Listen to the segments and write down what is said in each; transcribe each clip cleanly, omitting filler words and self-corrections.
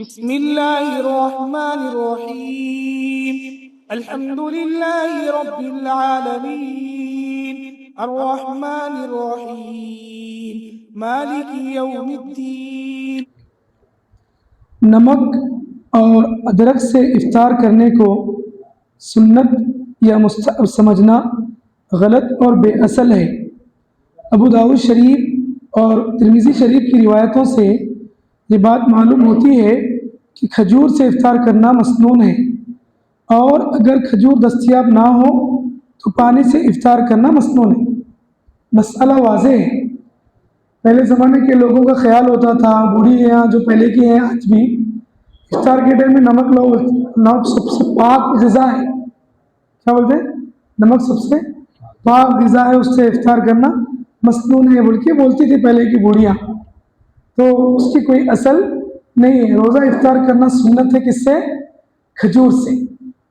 بسم اللہ الرحمن الرحیم الحمد للہ رب العالمین الرحمن الرحیم مالک یوم الدین۔ نمک اور ادرک سے افطار کرنے کو سنت یا مستحب سمجھنا غلط اور بے اصل ہے۔ ابو داؤد شریف اور ترمذی شریف کی روایتوں سے یہ بات معلوم ہوتی ہے کہ کھجور سے افطار کرنا مسنون ہے، اور اگر کھجور دستیاب نہ ہو تو پانی سے افطار کرنا مسنون ہے۔ مسئلہ واضح ہے۔ پہلے زمانے کے لوگوں کا خیال ہوتا تھا، بوڑھی ہیں جو پہلے کی ہیں آج بھی، افطار کے ٹائم میں نمک سب سے پاک غذا ہے۔ کیا بولتے ہیں؟ نمک سب سے پاک غذا ہے، اس سے افطار کرنا مسنون ہے بلکہ بولتی تھی پہلے کی بوڑھیاں، تو اس کی کوئی اصل نہیں ہے۔ روزہ افطار کرنا سنت ہے کس سے؟ کھجور سے۔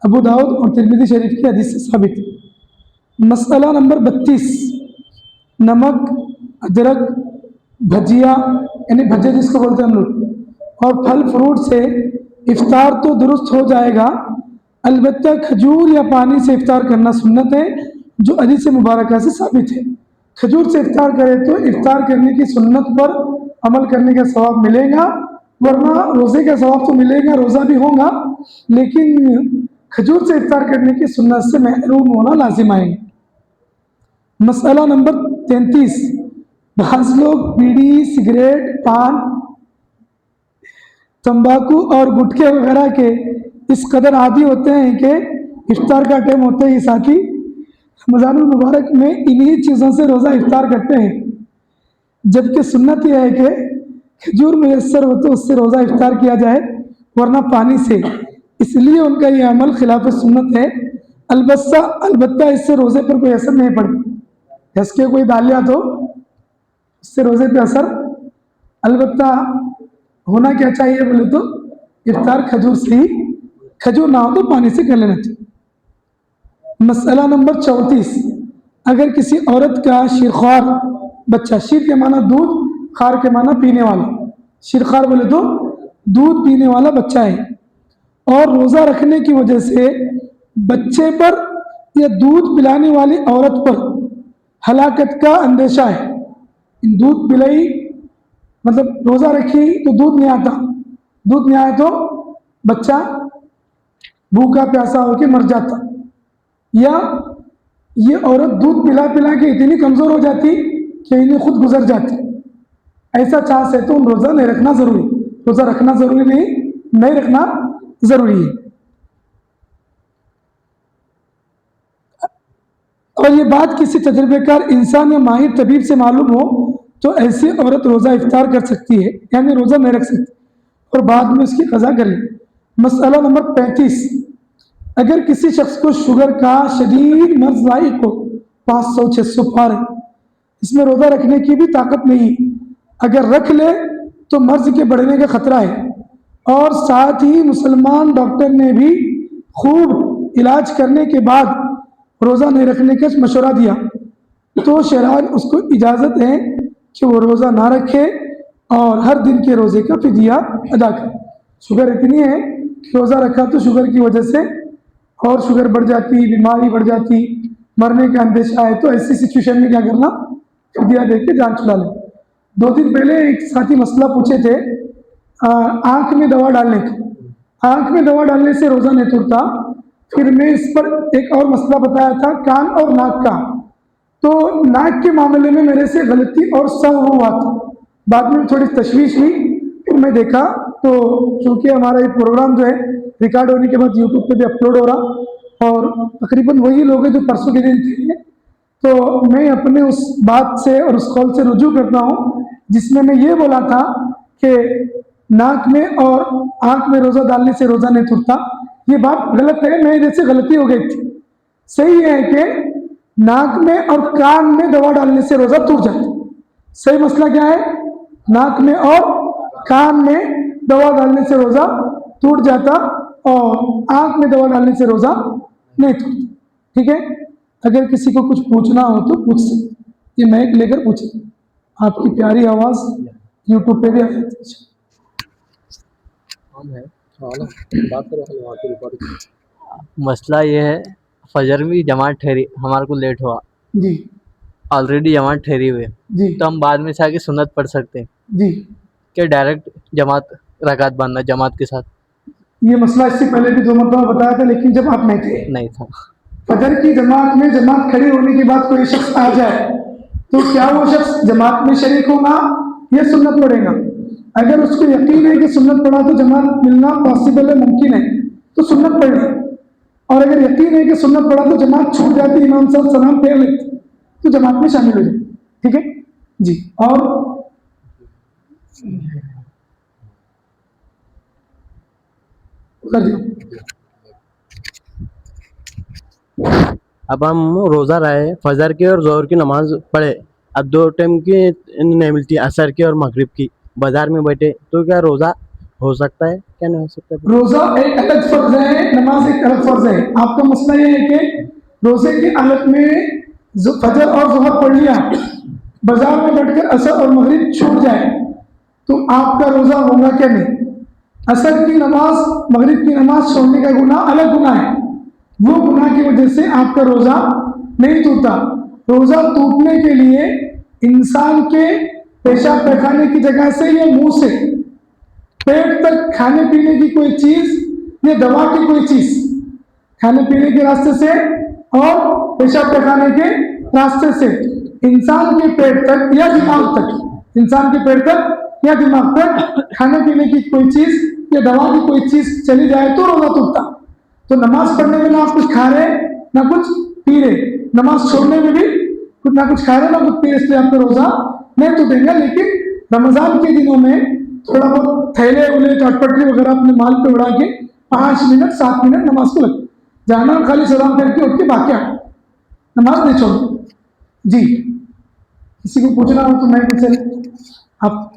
ابو داؤد اور ترمذی شریف کی حدیث سے ثابت ہے۔ مسئلہ نمبر 32، نمک، ادرک، بھجیا یعنی بھجے جس کو بولتے ہیں ہم لوگ، اور پھل فروٹ سے افطار تو درست ہو جائے گا، البتہ کھجور یا پانی سے افطار کرنا سنت ہے، جو حدیث مبارکہ سے ثابت ہے۔ کھجور سے افطار کرے تو افطار کرنے کی سنت پر عمل کرنے کا ثواب ملے گا، ورنہ روزے کا ثواب تو ملے گا، روزہ بھی ہوگا، لیکن کھجور سے افطار کرنے کی سنت سے محروم ہونا لازم آئے گا۔ مسئلہ نمبر 33، بعض لوگ بیڑی، سگریٹ، پان، تمباکو اور گٹکے وغیرہ کے اس قدر عادی ہوتے ہیں کہ افطار کا ٹائم ہوتے ہی ساتھی رمضان المبارک میں انہی چیزوں سے روزہ افطار کرتے ہیں، جبکہ سنت یہ ہے کہ کھجور میسر ہو تو اس سے روزہ افطار کیا جائے، ورنہ پانی سے۔ اس لیے ان کا یہ عمل خلاف سنت ہے۔ البتہ اس سے روزے پر کوئی اثر نہیں پڑتا۔ اس کے کوئی دالیات ہو اس سے روزے پہ اثر، البتہ ہونا کیا چاہیے بولے تو افطار کھجور سے ہی، کھجور نہ ہو تو پانی سے کر لینا چاہیے۔ مسئلہ نمبر 34، اگر کسی عورت کا شیرخوار بچہ، شیر کے معنی دودھ، خار کے معنی پینے والا، شیرخوار بولے تو دودھ پینے والا بچہ ہے، اور روزہ رکھنے کی وجہ سے بچے پر یا دودھ پلانے والی عورت پر ہلاکت کا اندیشہ ہے۔ دودھ پلائی مطلب روزہ رکھی تو دودھ نہیں آتا، دودھ نہیں آئے تو بچہ بھوکا پیاسا ہو کے مر جاتا، یا یہ عورت دودھ پلا پلا کے اتنی کمزور ہو جاتی کہ انہیں خود گزر جاتی۔ ایسا چانس ہے تو روزہ نہیں رکھنا ضروری، روزہ رکھنا ضروری نہیں رکھنا ضروری ہے۔ اور یہ بات کسی تجربے کار انسان یا ماہر طبیب سے معلوم ہو تو ایسی عورت روزہ افطار کر سکتی ہے، یعنی روزہ نہیں رکھ سکتی اور بعد میں اس کی قضا کر لے۔ مسئلہ نمبر 35، اگر کسی شخص کو شوگر کا شدید مرض لاحق ہو، 500-600 پار ہے، اس میں روزہ رکھنے کی بھی طاقت نہیں، اگر رکھ لے تو مرض کے بڑھنے کا خطرہ ہے، اور ساتھ ہی مسلمان ڈاکٹر نے بھی خوب علاج کرنے کے بعد روزہ نہیں رکھنے کا مشورہ دیا، تو شرعاً اس کو اجازت ہے کہ وہ روزہ نہ رکھے اور ہر دن کے روزے کا فدیہ ادا کرے۔ شوگر اتنی ہے کہ روزہ رکھا تو شوگر کی وجہ سے اور شوگر بڑھ جاتی، بیماری بڑھ جاتی، مرنے کا اندیشہ ہے، تو ایسی سچویشن میں کیا کرنا؟ فدیہ دے کے جان چھڑا لے۔ 2 دن پہلے ایک ساتھی مسئلہ پوچھے تھے آنکھ میں دوا ڈالنے کا، آنکھ میں دوا ڈالنے سے روزہ نہیں ٹوٹتا۔ پھر میں اس پر ایک اور مسئلہ بتایا تھا کان اور ناک کا، تو ناک کے معاملے میں میرے سے غلطی اور سہو ہوا تھا، بعد میں تھوڑی تشویش ہوئی، پھر میں دیکھا تو چونکہ ہمارا یہ پروگرام جو ہے ریکارڈ ہونے کے بعد یوٹیوب پہ بھی اپلوڈ ہو رہا، اور تقریباً وہی لوگ ہیں جو پرسوں کے دن تھے، تو میں اپنے اس بات سے اور اس قول سے رجوع کرتا ہوں جس میں یہ بولا تھا کہ ناک میں اور آنکھ میں روزہ ڈالنے سے روزہ نہیں ٹوٹتا۔ یہ بات غلط ہے، میں ادھر سے غلطی ہو گئی تھی۔ صحیح ہے کہ ناک میں اور کان میں دوا ڈالنے سے روزہ ٹوٹ جاتا۔ صحیح مسئلہ کیا ہے؟ ناک میں اور کان میں دوا ڈالنے سے روزہ ٹوٹ جاتا، اور آنکھ میں دوا ڈالنے سے روزہ نہیں ٹوٹتا۔ ٹھیک ہے، اگر کسی کو کچھ پوچھنا ہو تو پوچھ سکتے، یہ مائک لے کر پوچھیں، آپ کی پیاری آواز یوٹیوب پہ بھی آ جاتی ہے۔ مسئلہ یہ ہے فجر میں جماعت ٹھہری, ہمارے کو لیٹ ہوا, جی آلریڈی جماعت ٹھہری ہوئے, جی تو ہم بعد میں سے آ کے سنت پڑھ سکتے ہیں جی. کہ ڈائریکٹ جماعت رکعت باندھنا جماعت کے ساتھ؟ یہ مسئلہ اس سے پہلے بھی 2 مرتبہ بتایا تھا, لیکن جب آپ نہیں تھے. نہیں تھا. فجر کی جماعت میں جماعت کھڑی ہونے کے بعد کوئی شخص آ جائے تو کیا وہ شخص جماعت میں شریک ہوگا یا سنت پڑھے گا؟ اگر اس کو یقین ہے کہ سنت پڑھا تو جماعت ملنا پاسبل ہے, ممکن ہے, تو سنت پڑھ لے. اور اگر یقین ہے کہ سنت پڑھا تو جماعت چھوٹ جاتی, امام صاحب سلام پھیر لیتے تو جماعت میں شامل ہو جائے. ٹھیک ہے جی. اور اب ہم روزہ رہے, فجر کی اور ظہر کی نماز پڑھے, اب 2 ٹائم کی نہیں ملتی, عصر کی اور مغرب کی, بازار میں بیٹھے, تو کیا روزہ ہو سکتا ہے کیا نہیں ہو سکتا؟ روزہ ایک الگ فرض ہے, نماز ایک الگ فرض ہے. آپ کا مسئلہ یہ ہے کہ روزے کی حالت میں فجر اور ظہر پڑھ لیا, بازار میں بیٹھ کر عصر اور مغرب چھوٹ جائے تو آپ کا روزہ ہوگا کیا نہیں؟ عصر کی نماز مغرب کی نماز چھوڑنے کا گناہ الگ گناہ ہے, وہ گناہ کی وجہ سے آپ کا روزہ نہیں ٹوٹتا. روزہ ٹوٹنے کے لیے انسان کے پیشاب پیخانے کی جگہ سے یا منہ سے پیٹ تک کھانے پینے کی کوئی چیز یا دوا کی کوئی چیز, کھانے پینے کے راستے سے اور پیشاب پیخانے کے راستے سے انسان کے پیٹ تک یا دماغ تک, انسان کے پیٹ تک یا دماغ تک کھانے پینے کی کوئی چیز یا دوا کی کوئی چیز چلی جائے تو روزہ ٹوٹتا. تو نماز پڑھنے میں نہ آپ کچھ کھا رہے نہ کچھ پی رہے, نماز چھوڑنے میں بھی نہ کچھ کھا رہے نہ کچھ پی رہے, اس لیے آپ کا روزہ نہیں ٹوٹے گا. لیکن رمضان کے دنوں میں تھوڑا بہت تھیلے اولے چٹپٹی وغیرہ اپنے مال پہ اڑا کے 5 منٹ 7 منٹ نماز کو لگ جانا, خالی سلام کر کے اٹھ کے باقی نماز نہیں چھوڑ. جی کسی کو پوچھنا ہو تو میں پوچھے آپ.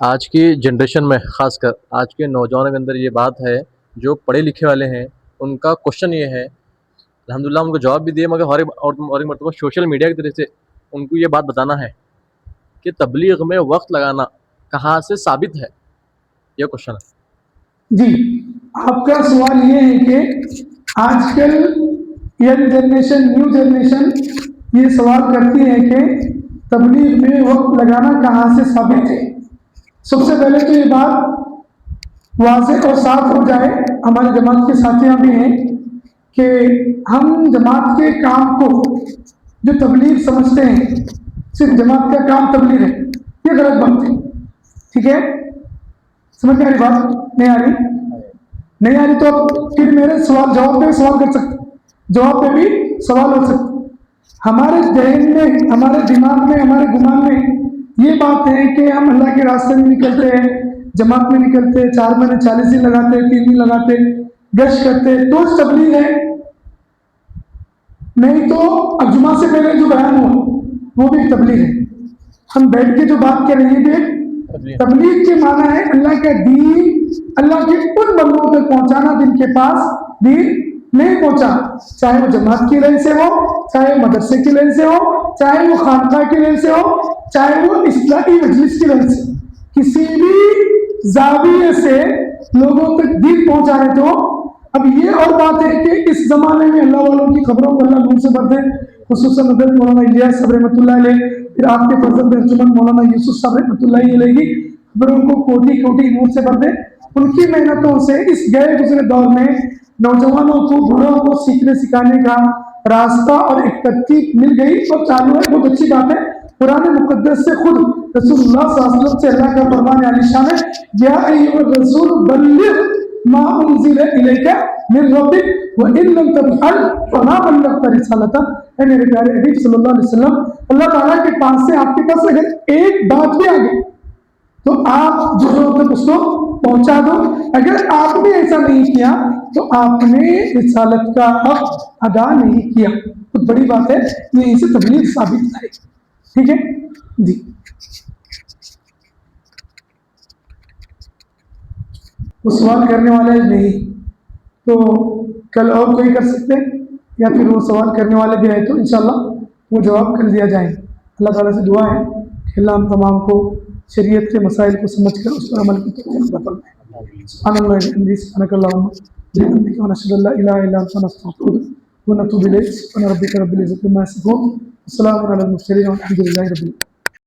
آج کی جنریشن میں, خاص کر آج کے نوجوانوں کے اندر یہ بات ہے, جو پڑھے لکھے والے ہیں ان کا کوشچن یہ ہے, الحمدللہ ان کو جواب بھی دیا, مگر اور ایک مرتبہ سوشل میڈیا کی طرف سے ان کو یہ بات بتانا ہے کہ تبلیغ میں وقت لگانا کہاں سے ثابت ہے, یہ کوشچن ہے. جی آپ کا سوال یہ ہے کہ آج کل ینگ جنریشن نیو جنریشن یہ سوال کرتی ہے کہ تبلیغ میں وقت لگانا کہاں سے ثابت ہے. سب سے پہلے تو یہ بات واضح اور صاف ہو جائے, ہمارے جماعت کے ساتھیاں بھی ہیں, کہ ہم جماعت کے کام کو جو تبلیغ سمجھتے ہیں, صرف جماعت کا کام تبلیغ ہے, یہ غلط بات ہے. ٹھیک ہے, سمجھ میں آ رہی بات؟ نہیں آ رہی؟ نہیں آ رہی تو پھر میرے سوال جواب پہ سوال کر سکتے, جواب پہ بھی سوال ہو سکتے. ہمارے ذہن میں, ہمارے دماغ میں, ہمارے گمان میں یہ بات ہے کہ ہم اللہ کے راستے میں نکلتے ہیں, جماعت میں نکلتے, 4 مہینے 40 دن لگاتے, 3 دن لگاتے, گشت کرتے, تو تبلیغ ہے. نہیں تو اب جمعہ سے پہلے جو بیان ہوا وہ بھی ایک تبلیغ ہے. ہم بیٹھ کے جو بات کر رہے ہیں بھی ایک تبلیغ کے معنی ہے اللہ کا دین اللہ کے ان بندوں تک پہنچانا جن کے پاس دین نہیں پہنچا, چاہے وہ جماعت کی لائن سے ہو, چاہے وہ مدرسے کی لائن سے ہو, چاہے وہ خانقاہ کی لائن سے ہو, چاہے وہ اصلاحی مجلس کی لائن سے, کسی بھی زاویے سے لوگوں تک دین پہنچا رہے. تو اب یہ اور بات ہے کہ اس زمانے میں اللہ والوں کی خبروں کو اللہ نور سے بھر دے, خصوصاً حضرت مولانا الیاس صاحب رحمۃ اللہ علیہ, پھر آپ کے فرزند انجمن مولانا یوسف صاحب رحمۃ اللہ علیہ کی خبروں کو کوٹی کوٹی نور سے بھر دے. ان کی محنتوں سے اس گئے گزرے دور میں نوجوانوں کو, بوڑھوں کو سیکھنے سکھانے کا راستہ اور ایک ترتیب مل گئی اور چالو ہے. بہت اچھی بات ہے. قرآن مقدس سے خود رسول اللہ صلی اللہ علیہ وسلم سے اللہ کا فرمان عالی شان ہے, یا ایھا الرسول بلغ ما انزل الیک من ربک وان لم تفعل فما بلغت رسالتہ. اے میرے پیارے حبیب صلی اللہ علیہ وسلم, اللہ تعالیٰ کے پاس سے آپ کے پاس اگر ایک بات بھی آ گئی تو آپ جو تک اس کو پہنچا دو. اگر آپ نے ایسا نہیں کیا تو آپ نے رسالت کا حق ادا نہیں کیا. تو بڑی بات ہے, یہ اسے تبلیغ ثابت ہے. ٹھیک ہے جی. وہ سوال کرنے والا ہے نہیں تو کل اور کوئی کر سکتے ہیں, یا پھر وہ سوال کرنے والے بھی آئے تو انشاءاللہ وہ جواب کر دیا جائیں. اللہ تعالیٰ سے دعا ہے کہ اللہ ہم تمام کو شریعت کے مسائل کو سمجھ کر اس پر عمل کی توفیق عطا فرمائے. سبحان اللہ وبحمدہ سبحانک اللہم وبحمدک ونشہد ان لا الہ الا انت نستغفرک ونتوب الیک. سبحان ربک رب العزۃ عما یصفون وسلام علی المرسلین والحمد للہ رب العالمین.